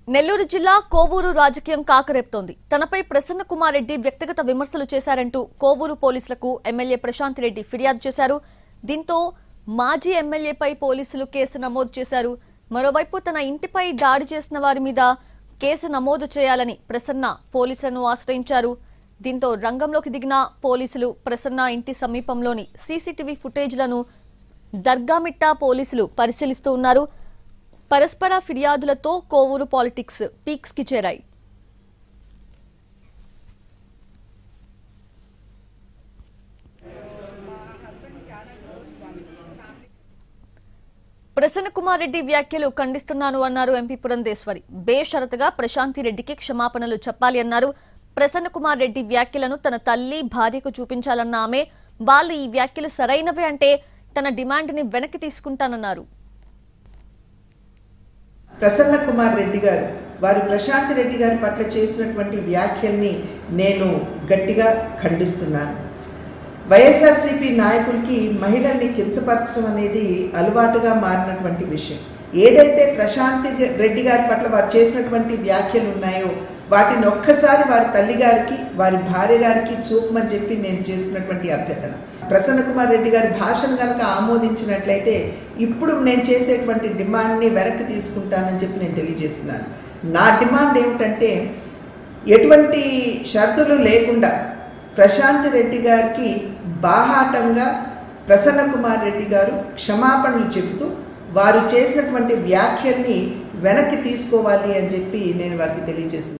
నెల్లూరు జిల్లా కోవూరు రాజకీయం కాకరేపుతోంది. తనపై ప్రసన్న కుమార్ రెడ్డి వ్యక్తిగత విమర్శలు చేశారంటూ కోవూరు పోలీసులకు ఎమ్మెల్యే ప్రశాంత్ రెడ్డి ఫిర్యాదు చేశారు. దీంతో మాజీ ఎమ్మెల్యేపై పోలీసులు కేసు నమోదు చేశారు. మరోవైపు తన ఇంటిపై దాడి చేసిన వారి మీద కేసు నమోదు చేయాలని ప్రసన్న పోలీసులను ఆశ్రయించారు. దీంతో రంగంలోకి దిగిన పోలీసులు ప్రసన్న ఇంటి సమీపంలోని సీసీటీవీ ఫుటేజ్లను దర్గామిట్టా పోలీసులు పరిశీలిస్తూ ఉన్నారు. పరస్పర ఫిర్యాదులతో కోవూరు పాలిటిక్స్ పీక్స్ కి చేరాయి. ప్రసన్న కుమార్ రెడ్డి వ్యాఖ్యలు ఖండిస్తున్నాను అన్నారు ఎంపీ పురంధేశ్వరి. బేషరతుగా ప్రశాంతి రెడ్డికి క్షమాపణలు చెప్పాలి అన్నారు. ప్రసన్న కుమార్ రెడ్డి వ్యాఖ్యలను తన తల్లి భార్యకు చూపించాలన్న ఆమె, వాళ్ళు ఈ వ్యాఖ్యలు సరైనవే అంటే తన డిమాండ్ని వెనక్కి తీసుకుంటానన్నారు. ప్రసన్న కుమార్ రెడ్డి గారు వారు ప్రశాంత్ రెడ్డి గారి పట్ల చేసినటువంటి వ్యాఖ్యల్ని నేను గట్టిగా ఖండిస్తున్నాను. వైఎస్ఆర్సీపీ నాయకులకి మహిళల్ని కించపరచడం అనేది అలవాటుగా మారినటువంటి విషయం. ఏదైతే ప్రశాంత్ రెడ్డి గారి పట్ల వారు చేసినటువంటి వ్యాఖ్యలు ఉన్నాయో వాటిని ఒక్కసారి వారి తల్లి గారికి వారి భార్య గారికి చూపమని చెప్పి నేను చేసినటువంటి అభ్యర్థన. ప్రసన్న కుమార్ రెడ్డి గారి భాషను కనుక ఆమోదించినట్లయితే ఇప్పుడు నేను చేసేటువంటి డిమాండ్ని వెనక్కి తీసుకుంటానని చెప్పి నేను తెలియజేస్తున్నాను. నా డిమాండ్ ఏమిటంటే ఎటువంటి షరతులు లేకుండా ప్రశాంత్ రెడ్డి గారికి బాహాటంగా ప్రసన్న కుమార్ రెడ్డి గారు క్షమాపణలు చెబుతూ వారు చేసినటువంటి వ్యాఖ్యల్ని వెనక్కి తీసుకోవాలి అని చెప్పి నేను వారికి తెలియజేస్తున్నాను.